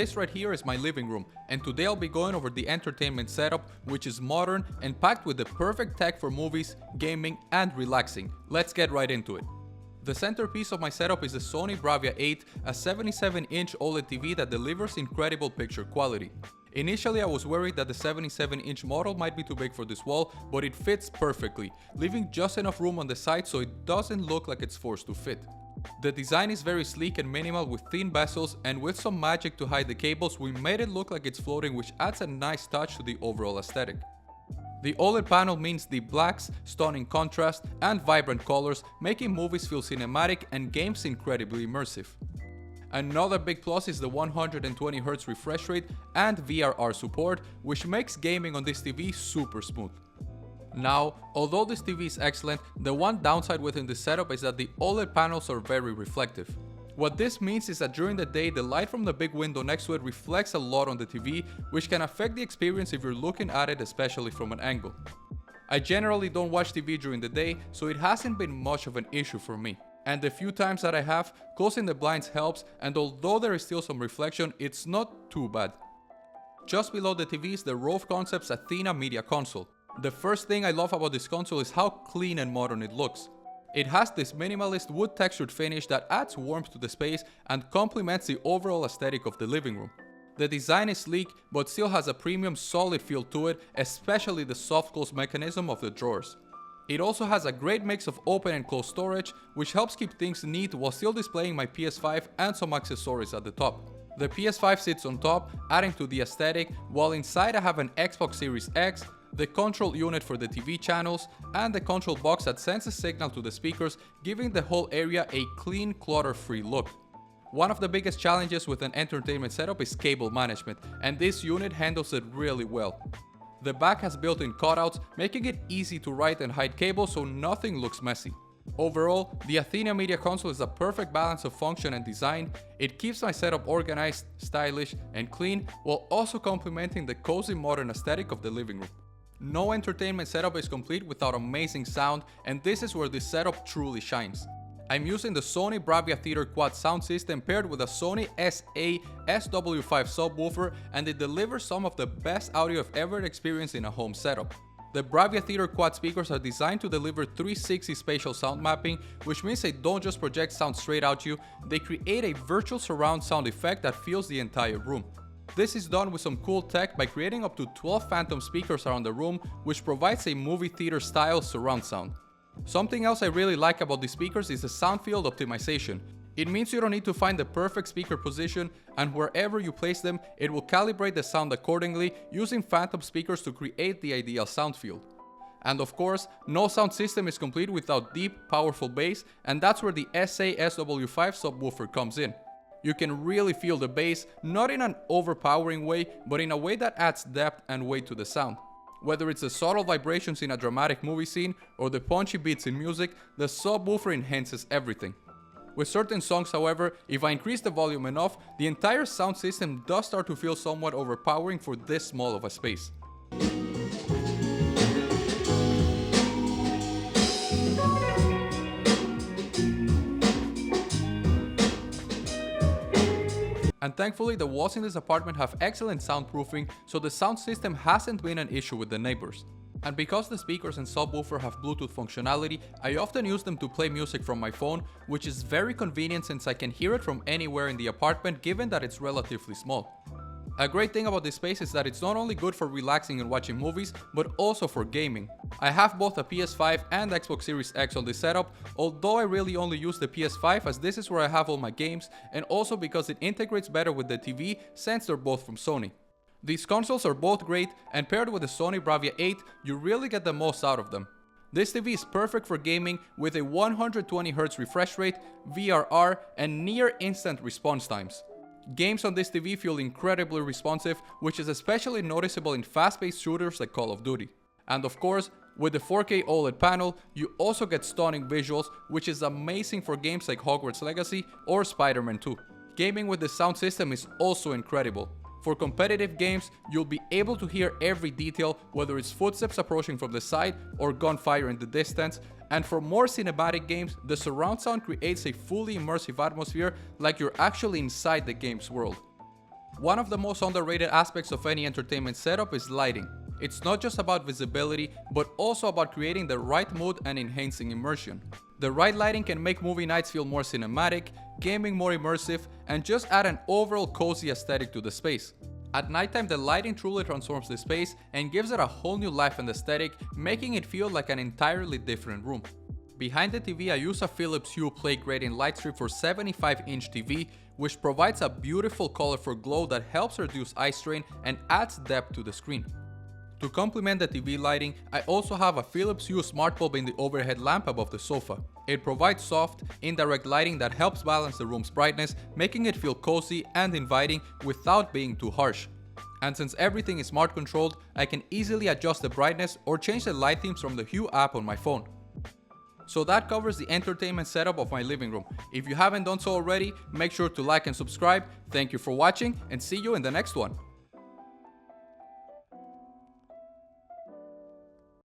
this right here is my living room, and today I'll be going over the entertainment setup, which is modern and packed with the perfect tech for movies, gaming, and relaxing. Let's get right into it. The centerpiece of my setup is the Sony Bravia 8, a 77-inch OLED TV that delivers incredible picture quality. Initially I was worried that the 77-inch model might be too big for this wall, but it fits perfectly, leaving just enough room on the side so it doesn't look like it's forced to fit. The design is very sleek and minimal with thin bezels, and with some magic to hide the cables, we made it look like it's floating, which adds a nice touch to the overall aesthetic. The OLED panel means the blacks, stunning contrast, and vibrant colors, making movies feel cinematic and games incredibly immersive. Another big plus is the 120Hz refresh rate and VRR support, which makes gaming on this TV super smooth. Now, although this TV is excellent, the one downside within this setup is that the OLED panels are very reflective. What this means is that during the day, the light from the big window next to it reflects a lot on the TV, which can affect the experience if you're looking at it, especially from an angle. I generally don't watch TV during the day, so it hasn't been much of an issue for me. And the few times that I have, closing the blinds helps, and although there is still some reflection, it's not too bad. Just below the TV is the Rove Concepts Athena Media Console. The first thing I love about this console is how clean and modern it looks. It has this minimalist wood textured finish that adds warmth to the space and complements the overall aesthetic of the living room. The design is sleek but still has a premium solid feel to it, especially the soft close mechanism of the drawers. It also has a great mix of open and closed storage, which helps keep things neat while still displaying my PS5 and some accessories at the top. The PS5 sits on top, adding to the aesthetic, while inside I have an Xbox Series X, the control unit for the TV channels, and the control box that sends a signal to the speakers, giving the whole area a clean, clutter-free look. One of the biggest challenges with an entertainment setup is cable management, and this unit handles it really well. The back has built-in cutouts, making it easy to write and hide cables so nothing looks messy. Overall, the Athena Media Console is a perfect balance of function and design. It keeps my setup organized, stylish, and clean, while also complementing the cozy modern aesthetic of the living room. No entertainment setup is complete without amazing sound, and this is where this setup truly shines. I'm using the Sony Bravia Theater Quad sound system paired with a Sony SA SW5 subwoofer, and it delivers some of the best audio I've ever experienced in a home setup. The Bravia Theater Quad speakers are designed to deliver 360 spatial sound mapping, which means they don't just project sound straight at you, they create a virtual surround sound effect that fills the entire room. This is done with some cool tech by creating up to 12 phantom speakers around the room, which provides a movie theater style surround sound. Something else I really like about these speakers is the sound field optimization. It means you don't need to find the perfect speaker position, and wherever you place them, it will calibrate the sound accordingly, using phantom speakers to create the ideal sound field. And of course, no sound system is complete without deep, powerful bass, and that's where the SA SW5 subwoofer comes in. You can really feel the bass, not in an overpowering way, but in a way that adds depth and weight to the sound. Whether it's the subtle vibrations in a dramatic movie scene or the punchy beats in music, the subwoofer enhances everything. With certain songs, however, if I increase the volume enough, the entire sound system does start to feel somewhat overpowering for this small of a space. And thankfully, the walls in this apartment have excellent soundproofing, so the sound system hasn't been an issue with the neighbors. And because the speakers and subwoofer have Bluetooth functionality, I often use them to play music from my phone, which is very convenient since I can hear it from anywhere in the apartment given that it's relatively small. A great thing about this space is that it's not only good for relaxing and watching movies, but also for gaming. I have both a PS5 and Xbox Series X on this setup, although I really only use the PS5 as this is where I have all my games, and also because it integrates better with the TV since they're both from Sony. These consoles are both great, and paired with the Sony Bravia 8, you really get the most out of them. This TV is perfect for gaming with a 120Hz refresh rate, VRR, and near instant response times. Games on this TV feel incredibly responsive, which is especially noticeable in fast-paced shooters like Call of Duty. And of course, with the 4K OLED panel, you also get stunning visuals, which is amazing for games like Hogwarts Legacy or Spider-Man 2. Gaming with the sound system is also incredible. For competitive games, you'll be able to hear every detail, whether it's footsteps approaching from the side or gunfire in the distance. And for more cinematic games, the surround sound creates a fully immersive atmosphere like you're actually inside the game's world. One of the most underrated aspects of any entertainment setup is lighting. It's not just about visibility, but also about creating the right mood and enhancing immersion. The right lighting can make movie nights feel more cinematic, gaming more immersive, and just add an overall cozy aesthetic to the space. At nighttime, the lighting truly transforms the space and gives it a whole new life and aesthetic, making it feel like an entirely different room. Behind the TV, I use a Philips Hue plate gradient light strip for 75-inch TV, which provides a beautiful colorful glow that helps reduce eye strain and adds depth to the screen. To complement the TV lighting, I also have a Philips Hue smart bulb in the overhead lamp above the sofa. It provides soft, indirect lighting that helps balance the room's brightness, making it feel cozy and inviting without being too harsh. And since everything is smart controlled, I can easily adjust the brightness or change the light themes from the Hue app on my phone. So that covers the entertainment setup of my living room. If you haven't done so already, make sure to like and subscribe. Thank you for watching and see you in the next one.